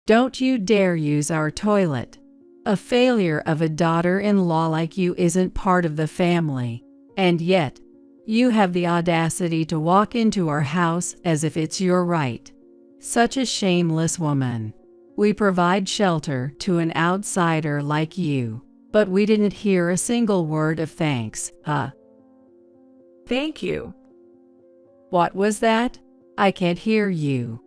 Don't you dare use our toilet. A failure of a daughter-in-law like you isn't part of the family, and yet, you have the audacity to walk into our house as if it's your right. Such a shameless woman. We provide shelter to an outsider like you, but we didn't hear a single word of thanks. Thank you. What was that? I can't hear you.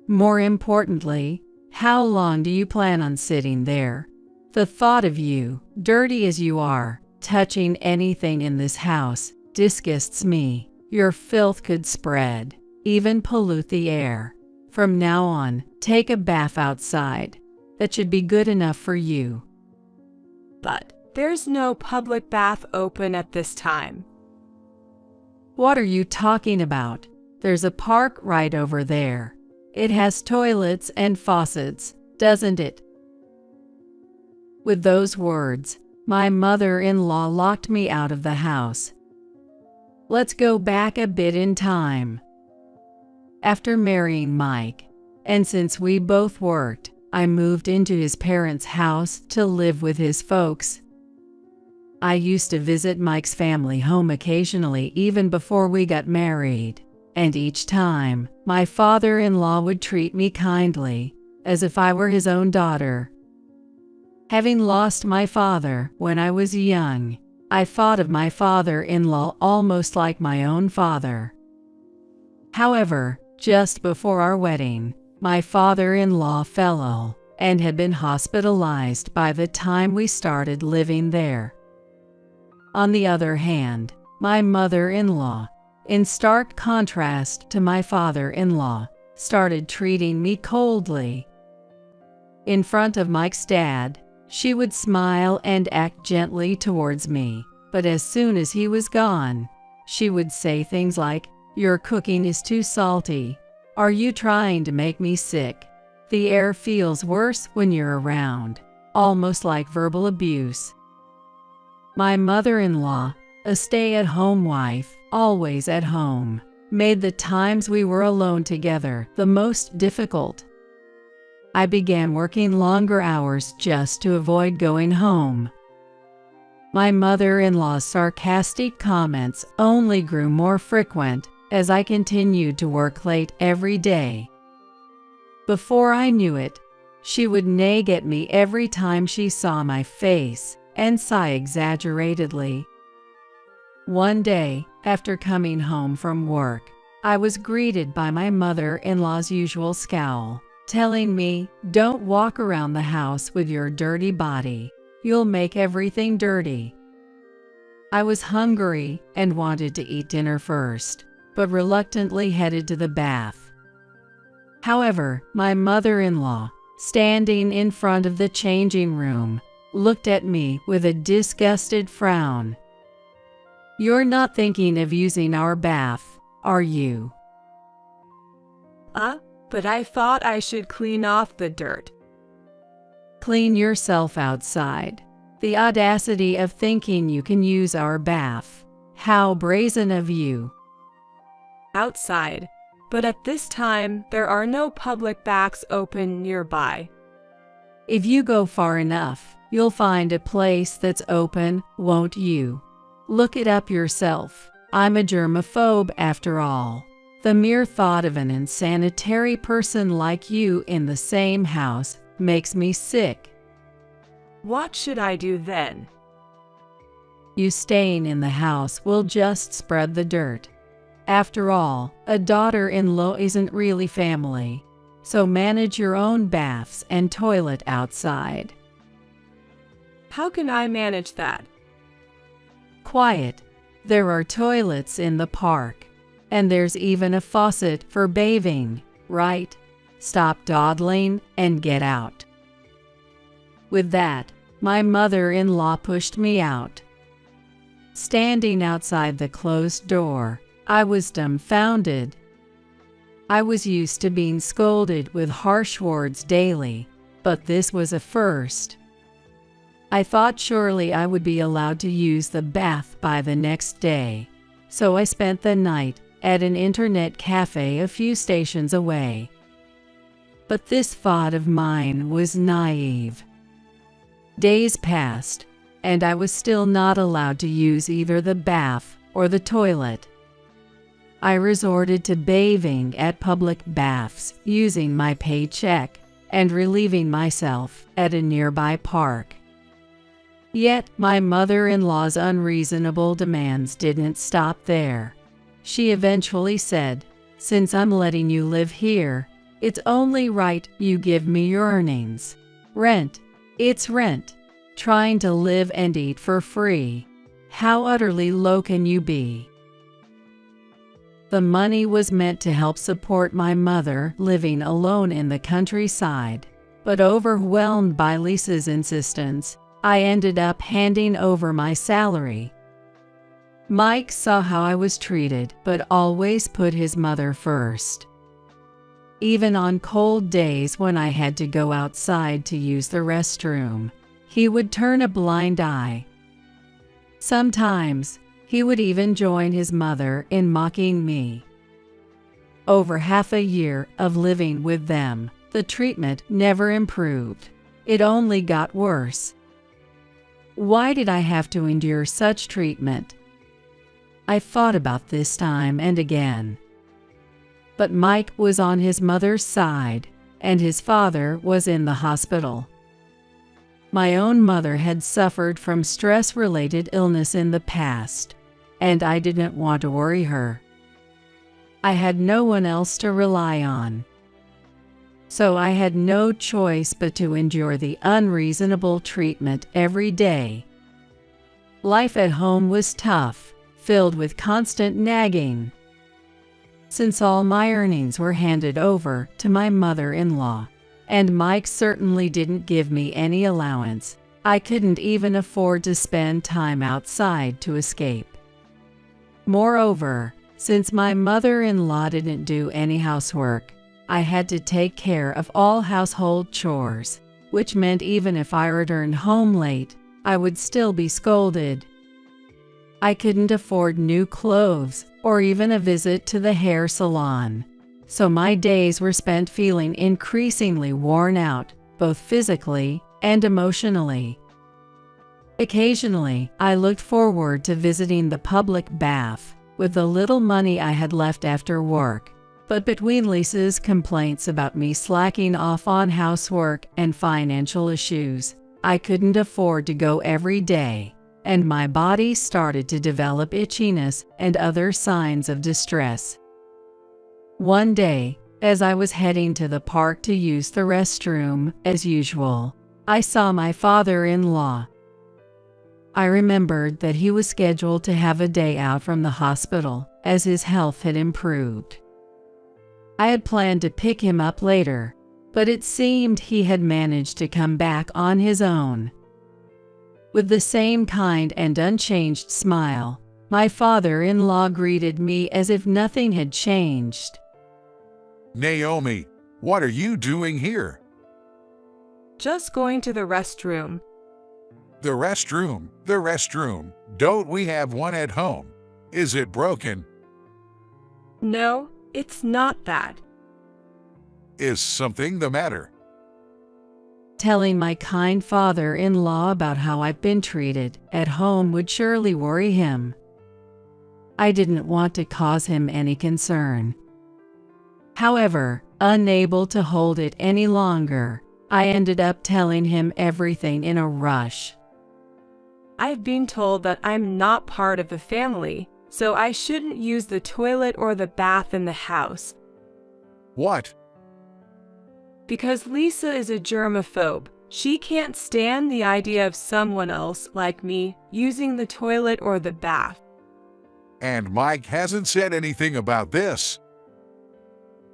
More importantly, how long do you plan on sitting there? The thought of you, dirty as you are, touching anything in this house, disgusts me. Your filth could spread, even pollute the air. From now on, take a bath outside. That should be good enough for you. But there's no public bath open at this time. What are you talking about? There's a park right over there. It has toilets and faucets, doesn't it? With those words, my mother-in-law locked me out of the house. Let's go back a bit in time. After marrying Mike, and since we both worked, I moved into his parents' house to live with his folks. I used to visit Mike's family home occasionally even before we got married, and each time, my father-in-law would treat me kindly, as if I were his own daughter. Having lost my father when I was young, I thought of my father-in-law almost like my own father. However, just before our wedding, my father-in-law fell ill and had been hospitalized by the time we started living there. On the other hand, my mother-in-law, in stark contrast to my father-in-law, started treating me coldly. In front of Mike's dad, she would smile and act gently towards me, but as soon as he was gone, she would say things like, "Your cooking is too salty. Are you trying to make me sick? The air feels worse when you're around," almost like verbal abuse. My mother-in-law, a stay-at-home wife, always at home, made the times we were alone together the most difficult. I began working longer hours just to avoid going home. My mother-in-law's sarcastic comments only grew more frequent as I continued to work late every day. Before I knew it, she would nag at me every time she saw my face and sigh exaggeratedly. One day, after coming home from work, I was greeted by my mother-in-law's usual scowl, telling me, "Don't walk around the house with your dirty body. You'll make everything dirty." I was hungry and wanted to eat dinner first, but reluctantly headed to the bath. However, my mother-in-law, standing in front of the changing room, looked at me with a disgusted frown. "You're not thinking of using our bath, are you?" But I thought I should clean off the dirt." Clean yourself outside. The audacity of thinking you can use our bath. How brazen of you. Outside, but at this time there are no public baths open nearby. If you go far enough, you'll find a place that's open, won't you? Look it up yourself. I'm a germaphobe after all. The mere thought of an unsanitary person like you in the same house makes me sick. What should I do then? You staying in the house will just spread the dirt. After all, a daughter-in-law isn't really family, so manage your own baths and toilet outside. How can I manage that? Quiet. There are toilets in the park. And there's even a faucet for bathing, right? Stop dawdling and get out. With that, my mother-in-law pushed me out. Standing outside the closed door, I was dumbfounded. I was used to being scolded with harsh words daily, but this was a first. I thought surely I would be allowed to use the bath by the next day, so I spent the night at an internet cafe a few stations away. But this thought of mine was naive. Days passed, and I was still not allowed to use either the bath or the toilet. I resorted to bathing at public baths using my paycheck and relieving myself at a nearby park. Yet my mother-in-law's unreasonable demands didn't stop there. She eventually said, "Since I'm letting you live here, it's only right you give me your earnings. Rent. It's rent. Trying to live and eat for free. How utterly low can you be?" The money was meant to help support my mother living alone in the countryside, but overwhelmed by Lisa's insistence, I ended up handing over my salary. Mike saw how I was treated, but always put his mother first. Even on cold days when I had to go outside to use the restroom, he would turn a blind eye. Sometimes, he would even join his mother in mocking me. Over half a year of living with them, the treatment never improved. It only got worse. Why did I have to endure such treatment? I thought about this time and again. But Mike was on his mother's side, and his father was in the hospital. My own mother had suffered from stress-related illness in the past, and I didn't want to worry her. I had no one else to rely on. So I had no choice but to endure the unreasonable treatment every day. Life at home was tough, filled with constant nagging. Since all my earnings were handed over to my mother-in-law, and Mike certainly didn't give me any allowance, I couldn't even afford to spend time outside to escape. Moreover, since my mother-in-law didn't do any housework, I had to take care of all household chores, which meant even if I returned home late, I would still be scolded. I couldn't afford new clothes or even a visit to the hair salon, so my days were spent feeling increasingly worn out, both physically and emotionally. Occasionally, I looked forward to visiting the public bath with the little money I had left after work. But between Lisa's complaints about me slacking off on housework and financial issues, I couldn't afford to go every day, and my body started to develop itchiness and other signs of distress. One day, as I was heading to the park to use the restroom, as usual, I saw my father-in-law. I remembered that he was scheduled to have a day out from the hospital, as his health had improved. I had planned to pick him up later, but it seemed he had managed to come back on his own. With the same kind and unchanged smile, my father-in-law greeted me as if nothing had changed. "Naomi, what are you doing here?" Just going to the restroom. "The restroom, the restroom. Don't we have one at home? Is it broken? No, it's not that. Is something the matter?" Telling my kind father-in-law about how I've been treated at home would surely worry him. I didn't want to cause him any concern. However, unable to hold it any longer, I ended up telling him everything in a rush. I've been told that I'm not part of the family, so I shouldn't use the toilet or the bath in the house. "What?" Because Lisa is a germaphobe. She can't stand the idea of someone else like me using the toilet or the bath. "And Mike hasn't said anything about this?"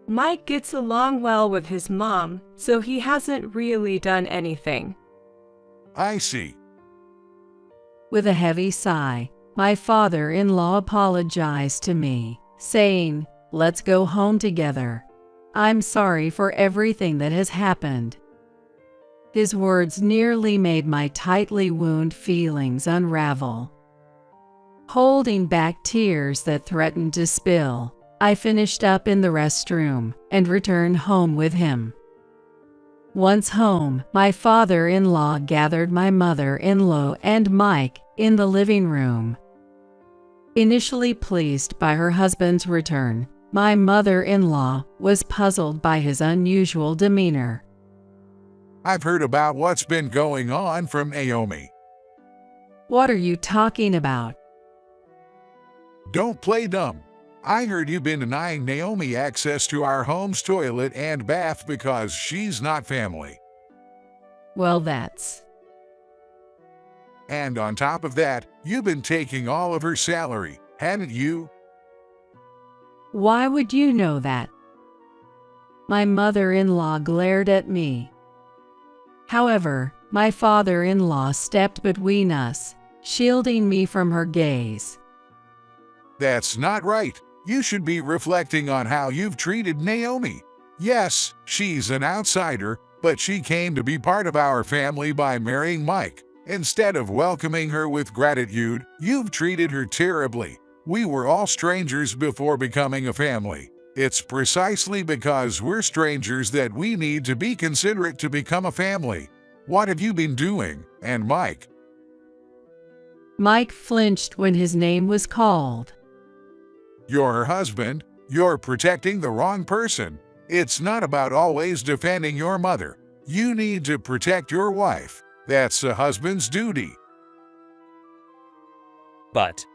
Mike gets along well with his mom, so he hasn't really done anything. "I see." With a heavy sigh, my father-in-law apologized to me, saying, "Let's go home together. I'm sorry for everything that has happened." His words nearly made my tightly wound feelings unravel. Holding back tears that threatened to spill, I finished up in the restroom and returned home with him. Once home, my father-in-law gathered my mother-in-law and Mike in the living room. Initially pleased by her husband's return, my mother-in-law was puzzled by his unusual demeanor. I've heard about what's been going on from Naomi. What are you talking about? Don't play dumb. I heard you've been denying Naomi access to our home's toilet and bath because she's not family. Well, that's... And on top of that, you've been taking all of her salary, haven't you? Why would you know that? My mother-in-law glared at me. However, my father-in-law stepped between us, shielding me from her gaze. That's not right. You should be reflecting on how you've treated Naomi. Yes, she's an outsider, but she came to be part of our family by marrying Mike. Instead of welcoming her with gratitude, you've treated her terribly. We were all strangers before becoming a family. It's precisely because we're strangers that we need to be considerate to become a family. What have you been doing? And Mike? Mike flinched when his name was called. You're her husband. You're protecting the wrong person. It's not about always defending your mother. You need to protect your wife. That's a husband's duty. But.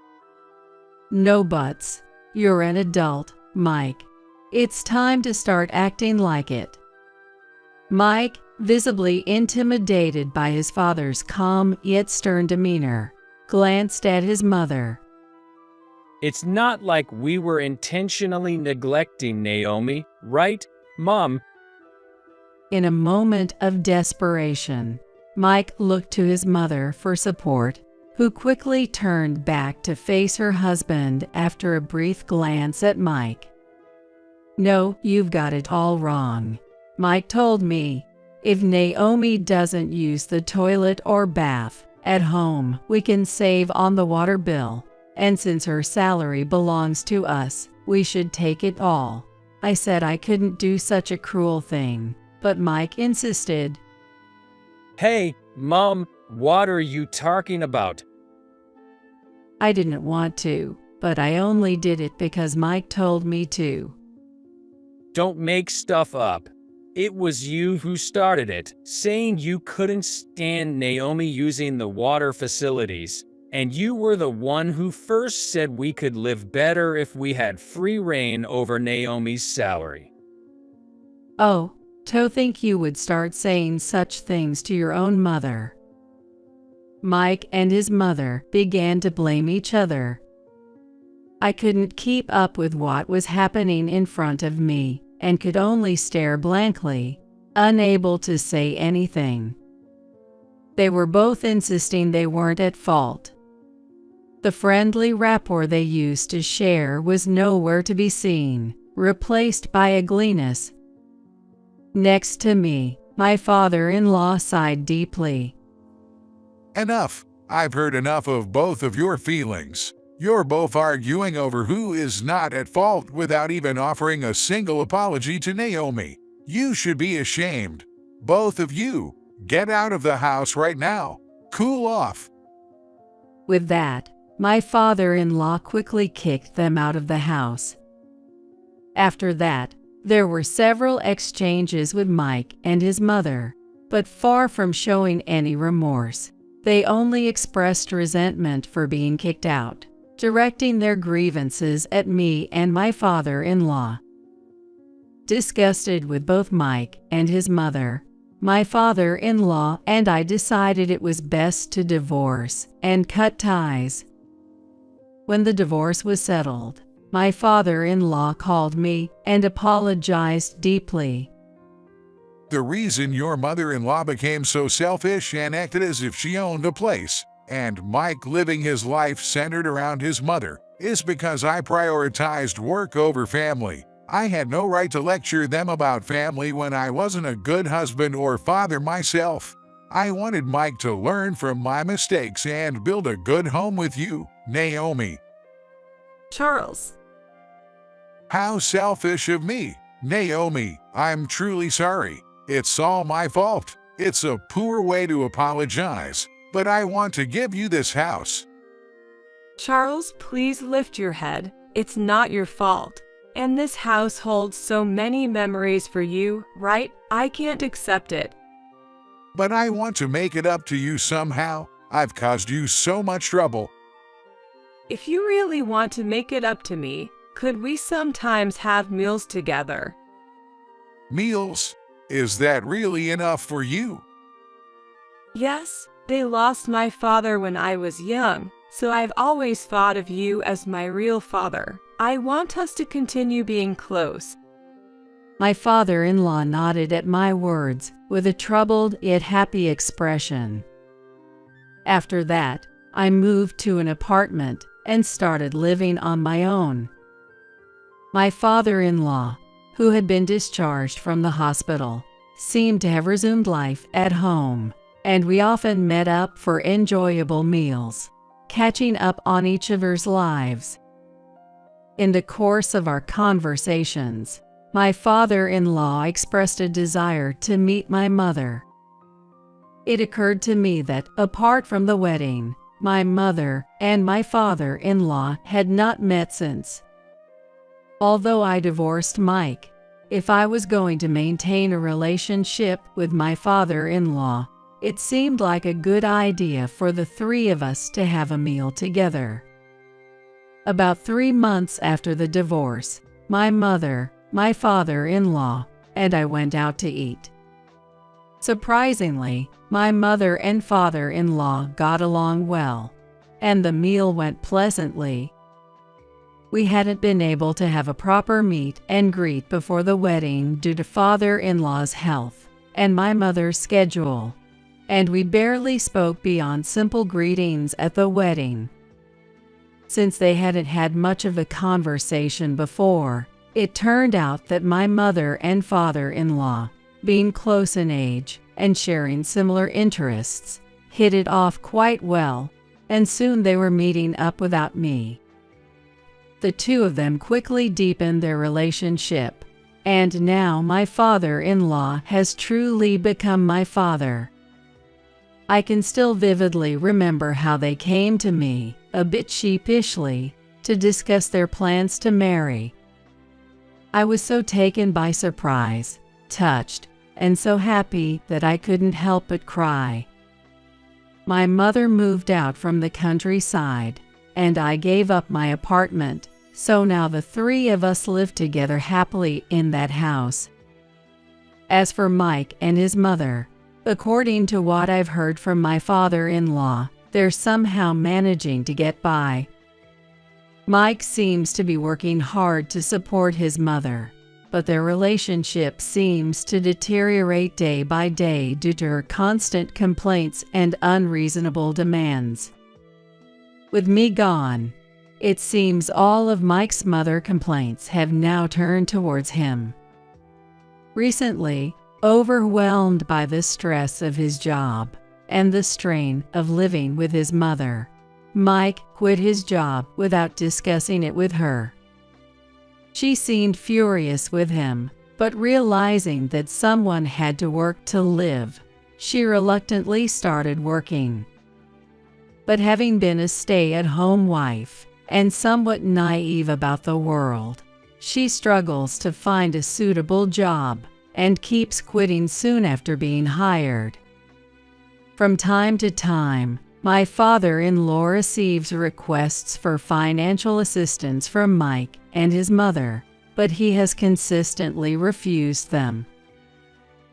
No buts. You're an adult, Mike. It's time to start acting like it. Mike, visibly intimidated by his father's calm yet stern demeanor, glanced at his mother. It's not like we were intentionally neglecting Naomi, right, Mom? In a moment of desperation, Mike looked to his mother for support, who quickly turned back to face her husband after a brief glance at Mike. No, you've got it all wrong. Mike told me, if Naomi doesn't use the toilet or bath at home, we can save on the water bill. And since her salary belongs to us, we should take it all. I said I couldn't do such a cruel thing, but Mike insisted. Hey, Mom, what are you talking about? I didn't want to, but I only did it because Mike told me to. Don't make stuff up. It was you who started it, saying you couldn't stand Naomi using the water facilities. And you were the one who first said we could live better if we had free reign over Naomi's salary. Oh, to think you would start saying such things to your own mother. Mike and his mother began to blame each other. I couldn't keep up with what was happening in front of me and could only stare blankly, unable to say anything. They were both insisting they weren't at fault. The friendly rapport they used to share was nowhere to be seen, replaced by ugliness. Next to me, my father-in-law sighed deeply. Enough. I've heard enough of both of your feelings. You're both arguing over who is not at fault without even offering a single apology to Naomi. You should be ashamed. Both of you, get out of the house right now. Cool off. With that, my father-in-law quickly kicked them out of the house. After that, there were several exchanges with Mike and his mother, but far from showing any remorse, they only expressed resentment for being kicked out, directing their grievances at me and my father-in-law. Disgusted with both Mike and his mother, my father-in-law and I decided it was best to divorce and cut ties. When the divorce was settled, my father-in-law called me and apologized deeply. The reason your mother-in-law became so selfish and acted as if she owned a place, and Mike living his life centered around his mother, is because I prioritized work over family. I had no right to lecture them about family when I wasn't a good husband or father myself. I wanted Mike to learn from my mistakes and build a good home with you, Naomi. Charles. How selfish of me. Naomi, I'm truly sorry. It's all my fault. It's a poor way to apologize, but I want to give you this house. Charles, please lift your head. It's not your fault. And this house holds so many memories for you, right? I can't accept it. But I want to make it up to you somehow. I've caused you so much trouble. If you really want to make it up to me, could we sometimes have meals together? Meals? Is that really enough for you? Yes, they lost my father when I was young, so I've always thought of you as my real father. I want us to continue being close. My father-in-law nodded at my words with a troubled yet happy expression. After that, I moved to an apartment and started living on my own. My father-in-law, who had been discharged from the hospital, seemed to have resumed life at home, and we often met up for enjoyable meals, catching up on each other's lives. In the course of our conversations, my father-in-law expressed a desire to meet my mother. It occurred to me that, apart from the wedding, my mother and my father-in-law had not met since. Although I divorced Mike, if I was going to maintain a relationship with my father-in-law, it seemed like a good idea for the three of us to have a meal together. About 3 months after the divorce, my mother, my father-in-law, and I went out to eat. Surprisingly, my mother and father-in-law got along well, and the meal went pleasantly. We hadn't been able to have a proper meet and greet before the wedding due to father-in-law's health and my mother's schedule, and we barely spoke beyond simple greetings at the wedding. Since they hadn't had much of a conversation before, it turned out that my mother and father-in-law, being close in age and sharing similar interests, hit it off quite well, and soon they were meeting up without me. The two of them quickly deepened their relationship, and now my father-in-law has truly become my father. I can still vividly remember how they came to me, a bit sheepishly, to discuss their plans to marry. I was so taken by surprise, touched, and so happy that I couldn't help but cry. My mother moved out from the countryside, and I gave up my apartment, so now the three of us live together happily in that house. As for Mike and his mother, according to what I've heard from my father-in-law, they're somehow managing to get by. Mike seems to be working hard to support his mother, but their relationship seems to deteriorate day by day due to her constant complaints and unreasonable demands. With me gone, it seems all of Mike's mother complaints have now turned towards him. Recently, overwhelmed by the stress of his job and the strain of living with his mother, Mike quit his job without discussing it with her. She seemed furious with him, but realizing that someone had to work to live, she reluctantly started working. But having been a stay-at-home wife and somewhat naive about the world, she struggles to find a suitable job and keeps quitting soon after being hired. From time to time, my father-in-law receives requests for financial assistance from Mike and his mother, but he has consistently refused them.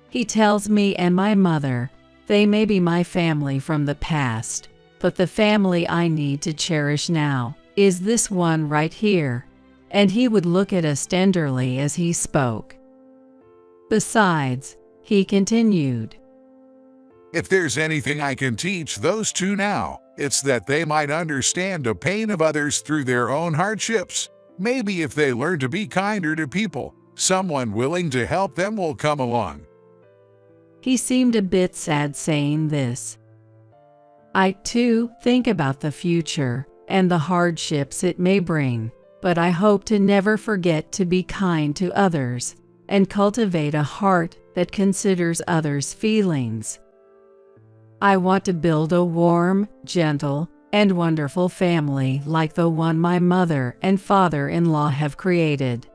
He tells me and my mother they may be my family from the past, but the family I need to cherish now is this one right here, and he would look at us tenderly as he spoke. Besides, he continued, If there's anything I can teach those two now, it's that they might understand the pain of others through their own hardships. Maybe if they learn to be kinder to people, someone willing to help them will come along. He seemed a bit sad saying this. I, too, think about the future and the hardships it may bring, but I hope to never forget to be kind to others, and cultivate a heart that considers others' feelings. I want to build a warm, gentle, and wonderful family like the one my mother and father-in-law have created.